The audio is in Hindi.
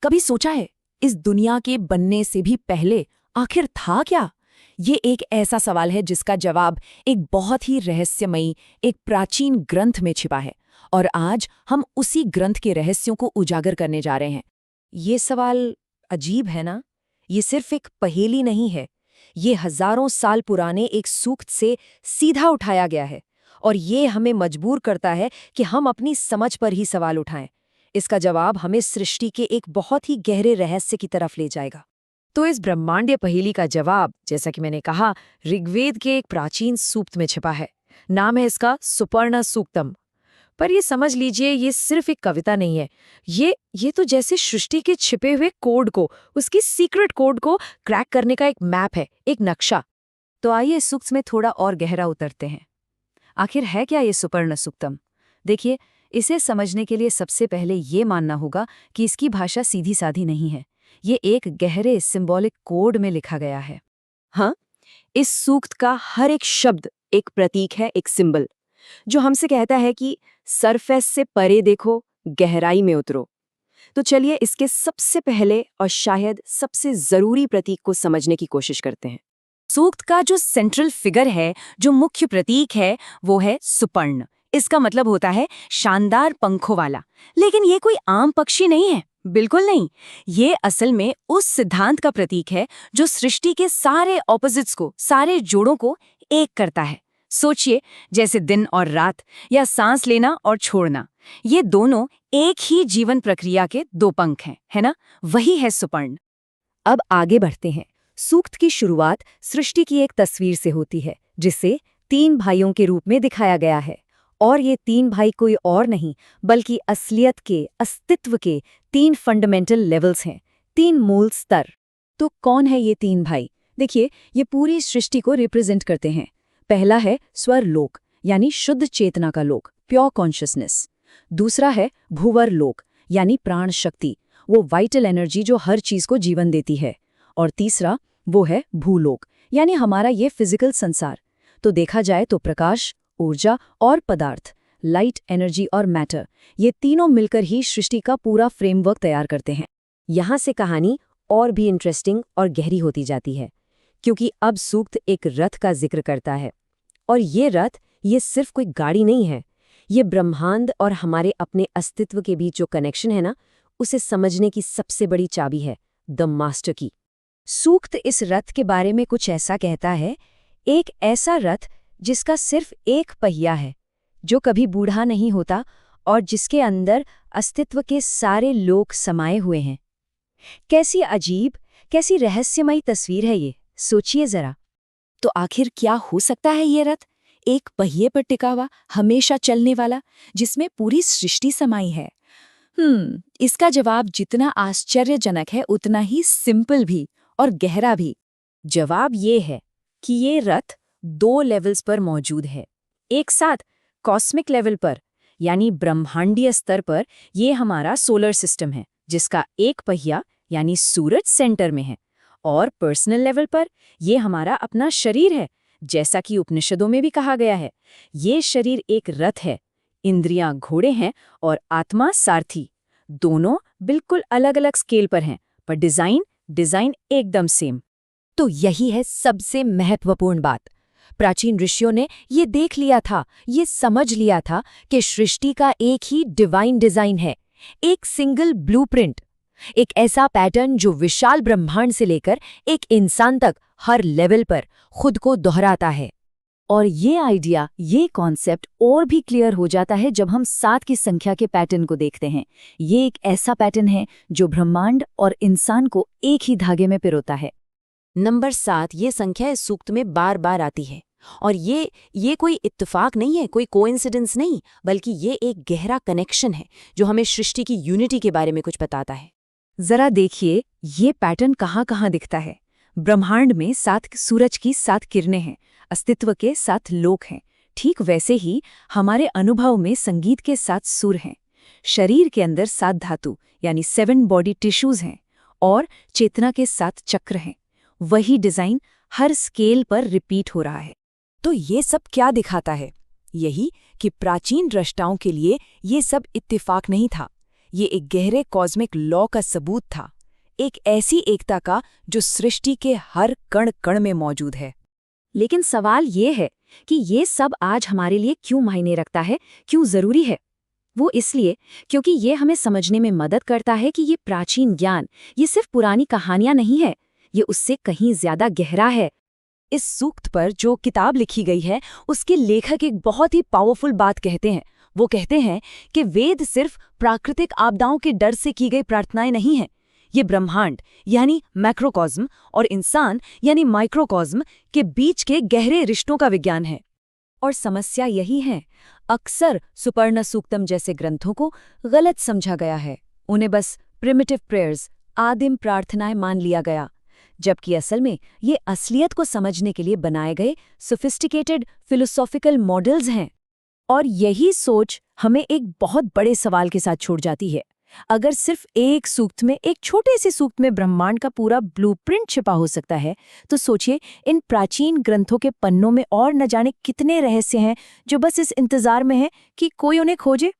कभी सोचा है इस दुनिया के बनने से भी पहले आखिर था क्या? ये एक ऐसा सवाल है जिसका जवाब एक बहुत ही रहस्यमयी, एक प्राचीन ग्रंथ में छिपा है, और आज हम उसी ग्रंथ के रहस्यों को उजागर करने जा रहे हैं। ये सवाल अजीब है ना? ये सिर्फ एक पहेली नहीं है। ये हजारों साल पुराने एक सूक्त से सीधा उठाया गया है, और ये हमें मजबूर करता है कि हम अपनी समझ पर ही सवाल उठाएं। इसका जवाब हमें सृष्टि के एक बहुत ही गहरे रहस्य की तरफ ले जाएगा। तो इस ब्रह्मांडीय पहेली का जवाब, जैसा कि मैंने कहा, ऋग्वेद के एक प्राचीन सूक्त में छिपा है। नाम है इसका सुपर्ण सूक्तम। पर ये समझ लीजिए, ये सिर्फ एक कविता नहीं है। ये तो जैसे सृष्टि के छिपे हुए कोड को, उसकी सीक्रेट कोड को क्रैक करने का एक मैप है, एक नक्शा। तो आइए इस सूक्त में थोड़ा और गहरा उतरते हैं। आखिर है क्या ये सुपर्ण सूक्तम? देखिए, इसे समझने के लिए सबसे पहले ये मानना होगा कि इसकी भाषा सीधी साधी नहीं है। ये एक गहरे सिंबॉलिक कोड में लिखा गया है। हाँ, इस सूक्त का हर एक शब्द एक प्रतीक है, एक सिंबल, जो हमसे कहता है कि सरफेस से परे देखो, गहराई में उतरो। तो चलिए इसके सबसे पहले और शायद सबसे जरूरी प्रतीक को समझने की कोशिश करते हैं। सूक्त का जो सेंट्रल फिगर है, जो मुख्य प्रतीक है, वो है सुपर्ण। इसका मतलब होता है शानदार पंखों वाला। लेकिन ये कोई आम पक्षी नहीं है, बिल्कुल नहीं। ये असल में उस सिद्धांत का प्रतीक है जो सृष्टि के सारे ऑपोजिट्स को, सारे जोड़ों को एक करता है। सोचिए, जैसे दिन और रात, या सांस लेना और छोड़ना, ये दोनों एक ही जीवन प्रक्रिया के दो पंख हैं, है ना? वही है सुपर्ण। अब आगे बढ़ते हैं। सूक्त की शुरुआत सृष्टि की एक तस्वीर से होती है, जिसे 3 भाइयों के रूप में दिखाया गया है। और ये 3 भाई कोई और नहीं, बल्कि असलियत के, अस्तित्व के 3 फंडामेंटल लेवल्स हैं, 3 मूल स्तर। तो कौन है ये 3 भाई? देखिए, ये पूरी सृष्टि को रिप्रेजेंट करते हैं। पहला है स्वर लोक, यानी शुद्ध चेतना का लोक, प्योर कॉन्शियसनेस। दूसरा है भूवर लोक, यानी प्राण शक्ति, वो वाइटल एनर्जी जो हर चीज को जीवन देती है। और तीसरा वो है भूलोक, यानी हमारा ये फिजिकल संसार। तो देखा जाए तो प्रकाश, ऊर्जा और पदार्थ, लाइट, एनर्जी और मैटर, ये तीनों मिलकर ही सृष्टि का पूरा फ्रेमवर्क तैयार करते हैं। यहाँ से कहानी और भी इंटरेस्टिंग और गहरी होती जाती है, क्योंकि अब सूक्त एक रथ का जिक्र करता है। और ये रथ, ये सिर्फ कोई गाड़ी नहीं है। ये ब्रह्मांड और हमारे अपने अस्तित्व के बीच जो कनेक्शन है ना, उसे समझने की सबसे बड़ी चाबी है, द मास्टर की। सूक्त इस रथ के बारे में कुछ ऐसा कहता है, एक ऐसा रथ जिसका सिर्फ एक पहिया है, जो कभी बूढ़ा नहीं होता, और जिसके अंदर अस्तित्व के सारे लोक समाये हुए हैं। कैसी अजीब, कैसी रहस्यमयी तस्वीर है ये, सोचिए जरा। तो आखिर क्या हो सकता है ये रथ? एक पहिए पर टिका हुआ, हमेशा चलने वाला, जिसमें पूरी सृष्टि समाई है। इसका जवाब जितना आश्चर्यजनक है, उतना ही सिंपल भी और गहरा भी। जवाब ये है कि ये रथ 2 लेवल्स पर मौजूद है। एक साथ कॉस्मिक लेवल पर, यानी ब्रह्मांडीय स्तर पर, ये हमारा सोलर सिस्टम है, जिसका एक पहिया यानी सूरज सेंटर में है। और पर्सनल लेवल पर ये हमारा अपना शरीर है, जैसा कि उपनिषदों में भी कहा गया है। ये शरीर एक रथ है, इंद्रियां घोड़े हैं और आत्मा सारथी। दोनों बिल्कुल अलग अलग स्केल पर हैं, पर डिजाइन एकदम सेम। तो यही है सबसे महत्वपूर्ण बात। प्राचीन ऋषियों ने ये देख लिया था, ये समझ लिया था कि सृष्टि का एक ही डिवाइन डिजाइन है, एक सिंगल ब्लूप्रिंट, एक ऐसा पैटर्न जो विशाल ब्रह्मांड से लेकर एक इंसान तक हर लेवल पर खुद को दोहराता है। और ये आइडिया, ये कॉन्सेप्ट और भी क्लियर हो जाता है जब हम 7 की संख्या के पैटर्न को देखते हैं। ये एक ऐसा पैटर्न है जो ब्रह्मांड और इंसान को एक ही धागे में पिरोता है। नंबर 7, ये संख्या इस सूक्त में बार बार आती है। और ये कोई इत्तेफाक नहीं है, कोई कोइंसिडेंस नहीं, बल्कि ये एक गहरा कनेक्शन है जो हमें सृष्टि की यूनिटी के बारे में कुछ बताता है। जरा देखिए, ये पैटर्न कहाँ कहाँ दिखता है। ब्रह्मांड में 7 सूरज की 7 किरणें हैं, अस्तित्व के 7 लोक हैं। ठीक वैसे ही हमारे अनुभव में संगीत के 7 सुर हैं। शरीर के अंदर 7 धातु यानी 7 बॉडी टिश्यूज हैं, और चेतना के 7 चक्र हैं। वही डिजाइन हर स्केल पर रिपीट हो रहा है। तो ये सब क्या दिखाता है? यही कि प्राचीन दृष्टाओं के लिए ये सब इत्तेफाक नहीं था। ये एक गहरे कॉस्मिक लॉ का सबूत था, एक ऐसी एकता का जो सृष्टि के हर कण कण में मौजूद है। लेकिन सवाल ये है कि ये सब आज हमारे लिए क्यों मायने रखता है, क्यों जरूरी है? वो इसलिए क्योंकि ये हमें समझने में मदद करता है कि ये प्राचीन ज्ञान, ये सिर्फ पुरानी कहानियां नहीं है, ये उससे कहीं ज्यादा गहरा है। इस सूक्त पर जो किताब लिखी गई है, उसके लेखक एक बहुत ही पावरफुल बात कहते हैं। वो कहते हैं कि वेद सिर्फ प्राकृतिक आपदाओं के डर से की गई प्रार्थनाएं नहीं हैं। ये ब्रह्मांड यानी मैक्रोकॉस्म और इंसान यानी माइक्रोकॉस्म के बीच के गहरे रिश्तों का विज्ञान है। और समस्या यही है, अक्सर सुपर्ण सूक्तम जैसे ग्रंथों को गलत समझा गया है। उन्हें बस प्रिमिटिव प्रेयर्स, आदिम प्रार्थनाएं मान लिया गया, जबकि असल में ये असलियत को समझने के लिए बनाए गए सोफिस्टिकेटेड फिलोसॉफिकल मॉडल्स हैं। और यही सोच हमें एक बहुत बड़े सवाल के साथ छोड़ जाती है। अगर सिर्फ एक सूक्त में, एक छोटे से सूक्त में ब्रह्मांड का पूरा ब्लूप्रिंट छिपा हो सकता है, तो सोचिए इन प्राचीन ग्रंथों के पन्नों में और न जाने कितने रहस्य हैं जो बस इस इंतजार में हैं कि कोई उन्हें खोजे।